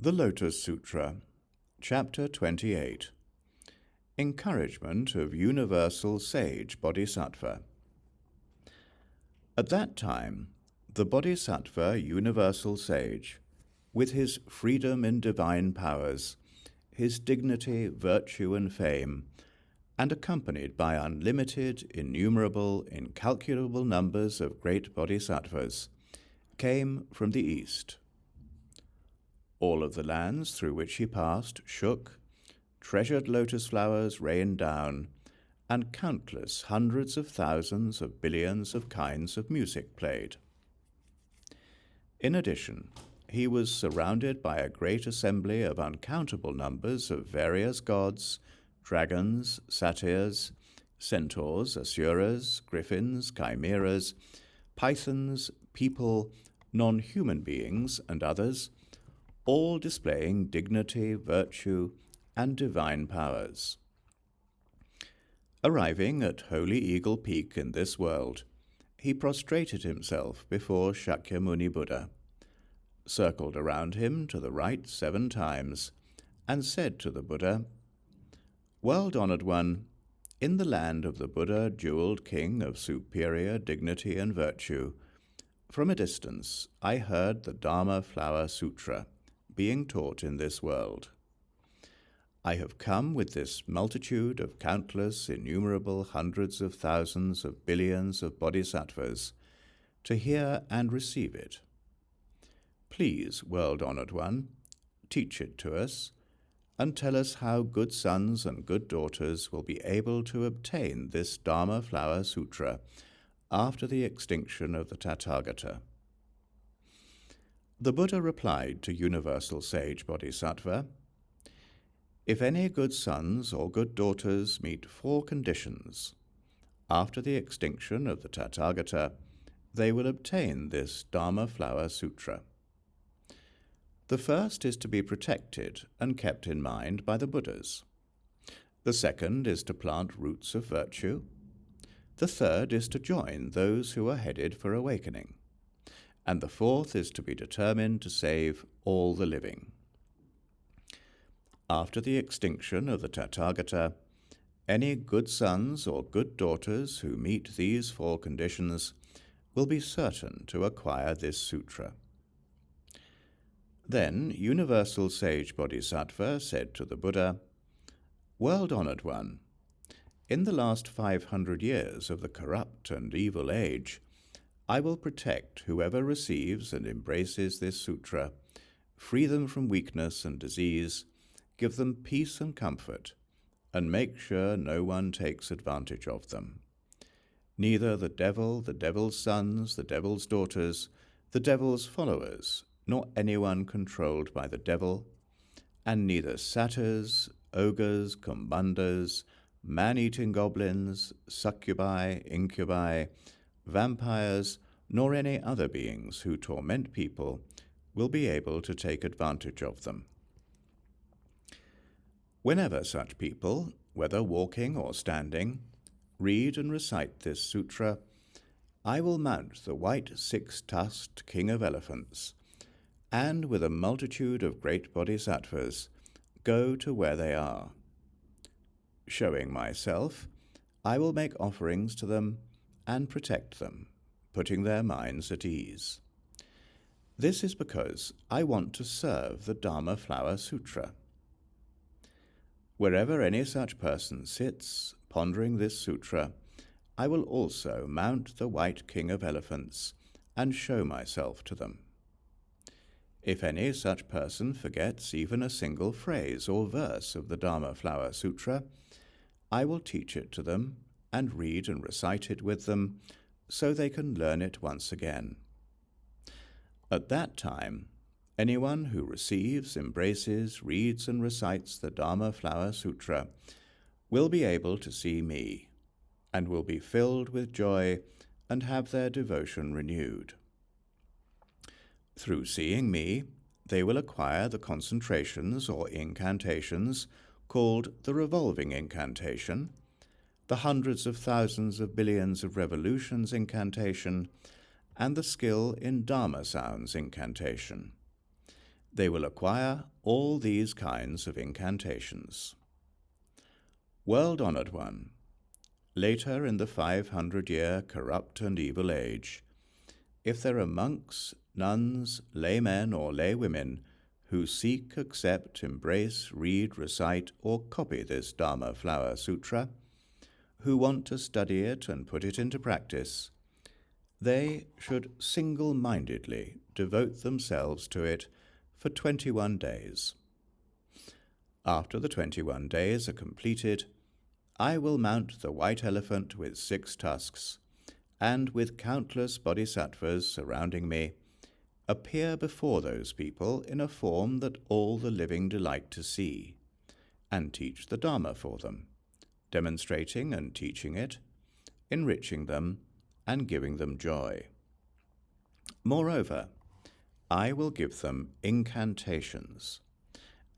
The Lotus Sutra, Chapter 28, Encouragement of Universal Sage Bodhisattva. At that time, the Bodhisattva Universal Sage, with his freedom in divine powers, his dignity, virtue, and fame, and accompanied by unlimited, innumerable, incalculable numbers of great bodhisattvas, came from the East. All of the lands through which he passed shook, treasured lotus flowers rained down, and countless hundreds of thousands of billions of kinds of music played. In addition, he was surrounded by a great assembly of uncountable numbers of various gods, dragons, satyrs, centaurs, asuras, griffins, chimeras, pythons, people, non-human beings, and others, all displaying dignity, virtue, and divine powers. Arriving at Holy Eagle Peak in this world, he prostrated himself before Shakyamuni Buddha, circled around him to the right 7 times, and said to the Buddha, "World-honored one, in the land of the Buddha, jeweled king of superior dignity and virtue, from a distance I heard the Dharma Flower Sutra being taught in this world. I have come with this multitude of countless, innumerable hundreds of thousands of billions of bodhisattvas to hear and receive it. Please, world-honored one, teach it to us, and tell us how good sons and good daughters will be able to obtain this Dharma Flower Sutra after the extinction of the Tathagata." The Buddha replied to Universal Sage Bodhisattva, "If any good sons or good daughters meet 4 conditions, after the extinction of the Tathagata, they will obtain this Dharma Flower Sutra. The first is to be protected and kept in mind by the Buddhas. The second is to plant roots of virtue. The third is to join those who are headed for awakening. And the fourth is to be determined to save all the living. After the extinction of the Tathagata, any good sons or good daughters who meet these 4 conditions will be certain to acquire this sutra." Then Universal Sage Bodhisattva said to the Buddha, "World-honored one, in the last 500 years of the corrupt and evil age, I will protect whoever receives and embraces this sutra, free them from weakness and disease, give them peace and comfort, and make sure no one takes advantage of them. Neither the devil, the devil's sons, the devil's daughters, the devil's followers, nor anyone controlled by the devil, and neither satyrs, ogres, kumbhandas, man-eating goblins, succubi, incubi, vampires, nor any other beings who torment people will be able to take advantage of them. Whenever such people, whether walking or standing, read and recite this sutra, I will mount the white 6-tusked king of elephants, and with a multitude of great bodhisattvas go to where they are. Showing myself, I will make offerings to them and protect them, putting their minds at ease. This is because I want to serve the Dharma Flower Sutra. Wherever any such person sits, pondering this sutra, I will also mount the white king of elephants and show myself to them. If any such person forgets even a single phrase or verse of the Dharma Flower Sutra, I will teach it to them and read and recite it with them so they can learn it once again. At that time, anyone who receives, embraces, reads and recites the Dharma Flower Sutra will be able to see me, and will be filled with joy and have their devotion renewed. Through seeing me, they will acquire the concentrations or incantations called the revolving incantation, the hundreds of thousands of billions of revolutions incantation, and the skill in Dharma sounds incantation. They will acquire all these kinds of incantations. World-honored one, later in the 500-year corrupt and evil age, if there are monks, nuns, laymen or laywomen who seek, accept, embrace, read, recite, or copy this Dharma Flower Sutra, who want to study it and put it into practice, they should single-mindedly devote themselves to it for 21 days. After the 21 days are completed, I will mount the white elephant with 6 tusks, and with countless bodhisattvas surrounding me, appear before those people in a form that all the living delight to see, and teach the Dharma for them, demonstrating and teaching it, enriching them, and giving them joy. Moreover, I will give them incantations,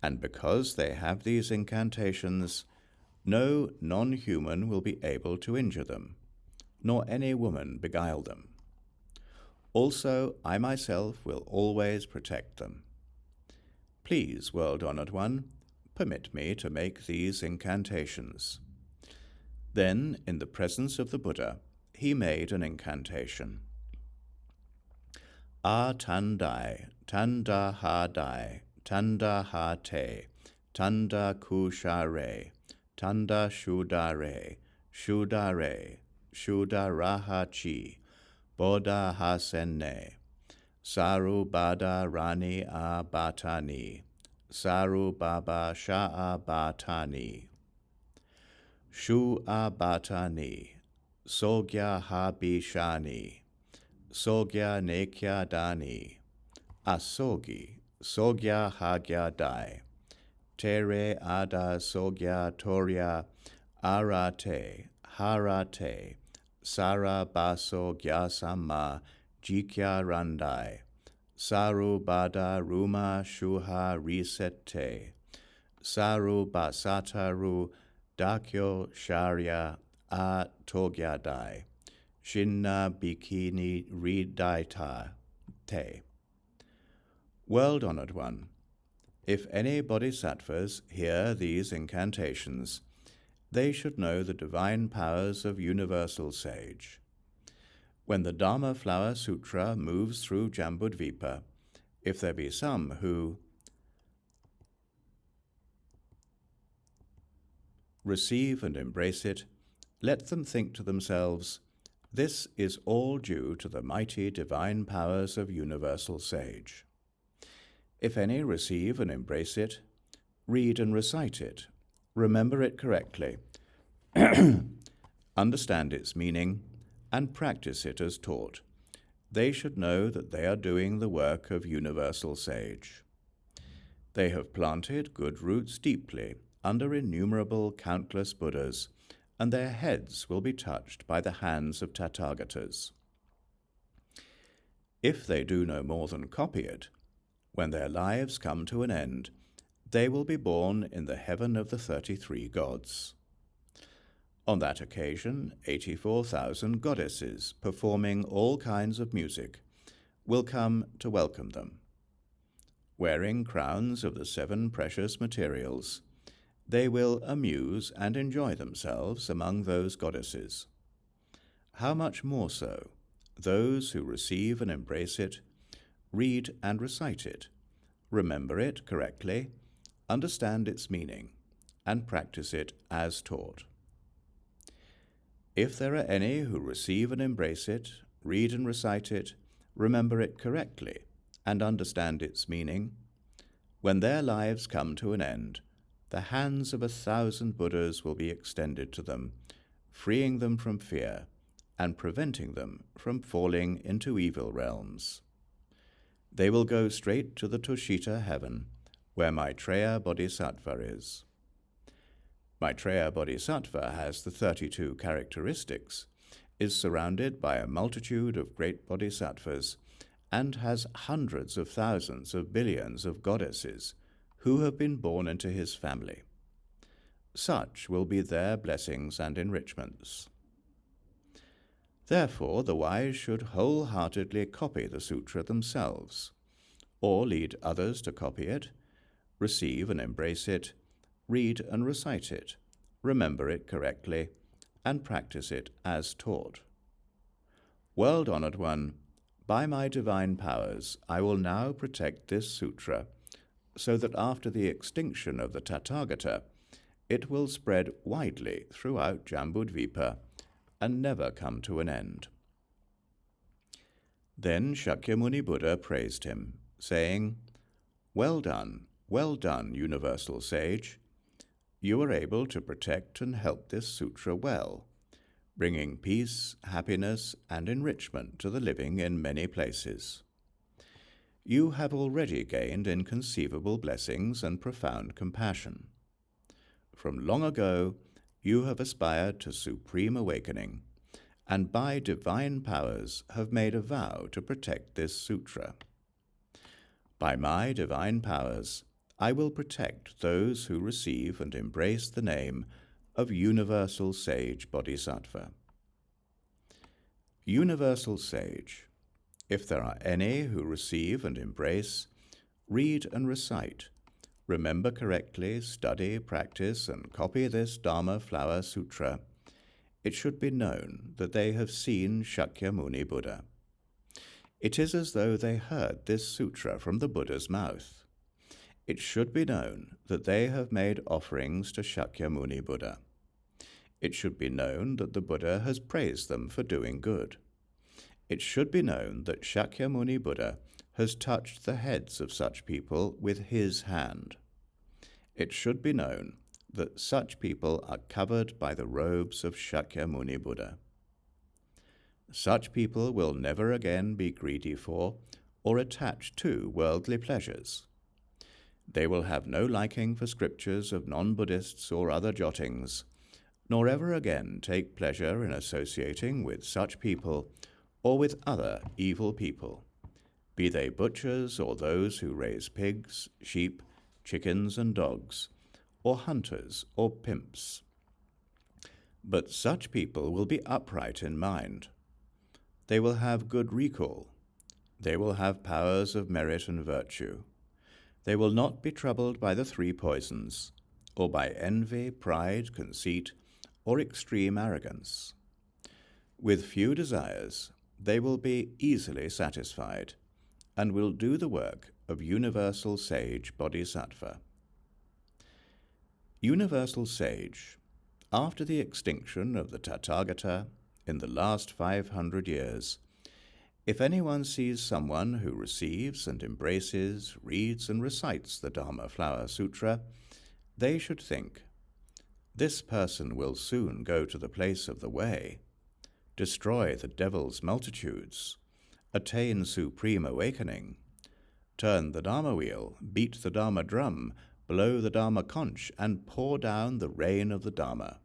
and because they have these incantations, no non-human will be able to injure them, nor any woman beguile them. Also, I myself will always protect them. Please, world-honored one, permit me to make these incantations. Then, in the presence of the Buddha, he made an incantation. Tandai, Tanda Ha Dai, Tanda Ha Te, Tanda Ku Share, Tanda Shudare, Shudare, Shudaraha Chi, Bodha Ha Senne, Saru Bada Rani A Batani, Saru Baba Sha'a Batani, Shu A Batani, Sogya Ha Bishani, Sogya Nekya Dani, Asogi, Sogya Hagya Dai, Tere Ada Sogya Torya, Arate, Harate, Sara Baso Gyasama, Jikya Randai, Saru Bada Ruma Shuha Risete, Saru Basataru, Dakyo Sharya, A Togyadai, Shinna Bikini Ridaita Te. World-honored one, if any bodhisattvas hear these incantations, they should know the divine powers of universal sage. When the Dharma Flower Sutra moves through Jambudvipa, if there be some who receive and embrace it, let them think to themselves, this is all due to the mighty divine powers of universal sage. If any receive and embrace it, read and recite it, remember it correctly, understand its meaning, and practice it as taught, they should know that they are doing the work of universal sage. They have planted good roots deeply under innumerable countless Buddhas, and their heads will be touched by the hands of Tathagatas. If they do no more than copy it, when their lives come to an end, they will be born in the heaven of the 33 gods. On that occasion, 84,000 goddesses, performing all kinds of music, will come to welcome them. Wearing crowns of the 7 precious materials, they will amuse and enjoy themselves among those goddesses. How much more so, those who receive and embrace it, read and recite it, remember it correctly, understand its meaning, and practice it as taught. If there are any who receive and embrace it, read and recite it, remember it correctly, and understand its meaning, when their lives come to an end, the hands of 1,000 Buddhas will be extended to them, freeing them from fear and preventing them from falling into evil realms. They will go straight to the Tuṣita heaven, where Maitreya Bodhisattva is. Maitreya Bodhisattva has the 32 characteristics, is surrounded by a multitude of great bodhisattvas, and has hundreds of thousands of billions of goddesses who have been born into his family. Such will be their blessings and enrichments. Therefore, the wise should wholeheartedly copy the sutra themselves, or lead others to copy it, receive and embrace it, read and recite it, remember it correctly, and practice it as taught. World-honored one, by my divine powers, I will now protect this sutra, so that after the extinction of the Tathagata, it will spread widely throughout Jambudvipa and never come to an end. Then Shakyamuni Buddha praised him, saying, well done, universal sage. You are able to protect and help this sutra well, bringing peace, happiness, and enrichment to the living in many places. You have already gained inconceivable blessings and profound compassion. From long ago, you have aspired to supreme awakening, and by divine powers have made a vow to protect this sutra. By my divine powers, I will protect those who receive and embrace the name of Universal Sage Bodhisattva. Universal Sage. If there are any who receive and embrace, read and recite, remember correctly, study, practice, and copy this Dharma Flower Sutra, it should be known that they have seen Shakyamuni Buddha. It is as though they heard this sutra from the Buddha's mouth. It should be known that they have made offerings to Shakyamuni Buddha. It should be known that the Buddha has praised them for doing good. It should be known that Shakyamuni Buddha has touched the heads of such people with his hand. It should be known that such people are covered by the robes of Shakyamuni Buddha. Such people will never again be greedy for or attached to worldly pleasures. They will have no liking for scriptures of non-Buddhists or other jottings, nor ever again take pleasure in associating with such people or with other evil people, be they butchers or those who raise pigs, sheep, chickens and dogs, or hunters or pimps. But such people will be upright in mind. They will have good recall. They will have powers of merit and virtue. They will not be troubled by the three poisons, or by envy, pride, conceit, or extreme arrogance. With few desires, they will be easily satisfied, and will do the work of Universal Sage Bodhisattva. Universal Sage. After the extinction of the Tathagata in the last 500 years, if anyone sees someone who receives and embraces, reads and recites the Dharma Flower Sutra, they should think, this person will soon go to the place of the way, destroy the devil's multitudes, attain supreme awakening, turn the Dharma wheel, beat the Dharma drum, blow the Dharma conch, and pour down the rain of the Dharma.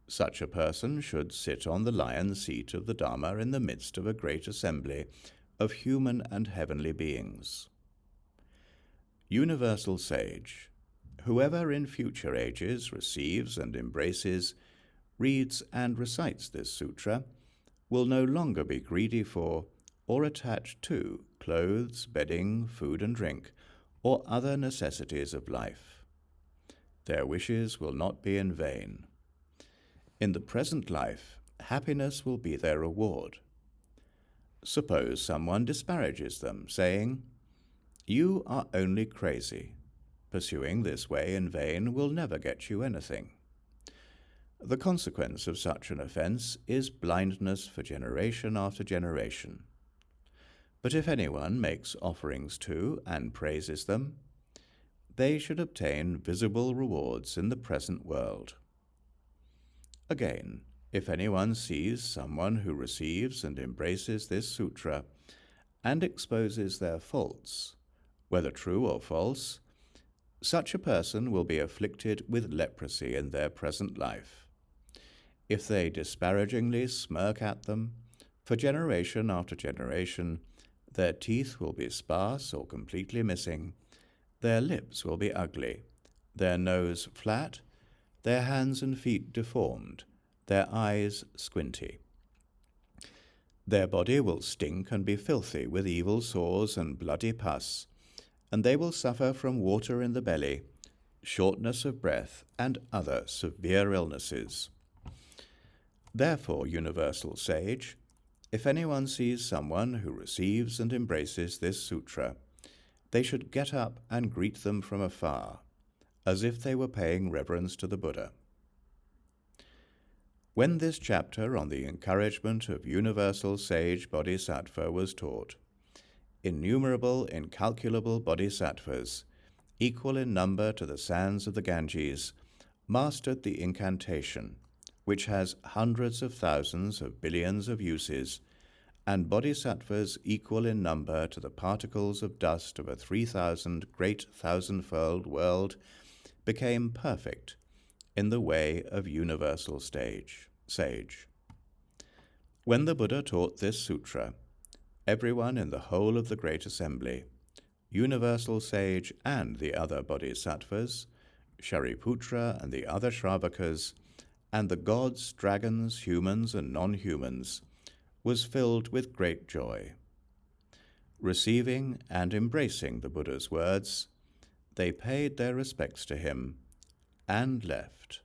Such a person should sit on the lion seat of the Dharma in the midst of a great assembly of human and heavenly beings. Universal Sage. Whoever in future ages receives and embraces, reads and recites this sutra, will no longer be greedy for or attached to clothes, bedding, food and drink, or other necessities of life. Their wishes will not be in vain. In the present life, happiness will be their reward. Suppose someone disparages them, saying, "You are only crazy. Pursuing this way in vain will never get you anything." The consequence of such an offense is blindness for generation after generation. But if anyone makes offerings to and praises them, they should obtain visible rewards in the present world. Again, if anyone sees someone who receives and embraces this sutra and exposes their faults, whether true or false, such a person will be afflicted with leprosy in their present life. If they disparagingly smirk at them, for generation after generation, their teeth will be sparse or completely missing, their lips will be ugly, their nose flat, their hands and feet deformed, their eyes squinty. Their body will stink and be filthy with evil sores and bloody pus, and they will suffer from water in the belly, shortness of breath, and other severe illnesses. Therefore, universal sage, if anyone sees someone who receives and embraces this sutra, they should get up and greet them from afar, as if they were paying reverence to the Buddha. When this chapter on the encouragement of universal sage bodhisattva was taught, innumerable, incalculable bodhisattvas, equal in number to the sands of the Ganges, mastered the incantation, which has hundreds of thousands of billions of uses, and bodhisattvas equal in number to the particles of dust of a 3,000 great thousand-fold world became perfect in the way of universal sage. When the Buddha taught this sutra, everyone in the whole of the great assembly, universal sage and the other bodhisattvas, Shariputra and the other Shravakas, and the gods, dragons, humans, and non-humans, was filled with great joy. Receiving and embracing the Buddha's words, they paid their respects to him and left.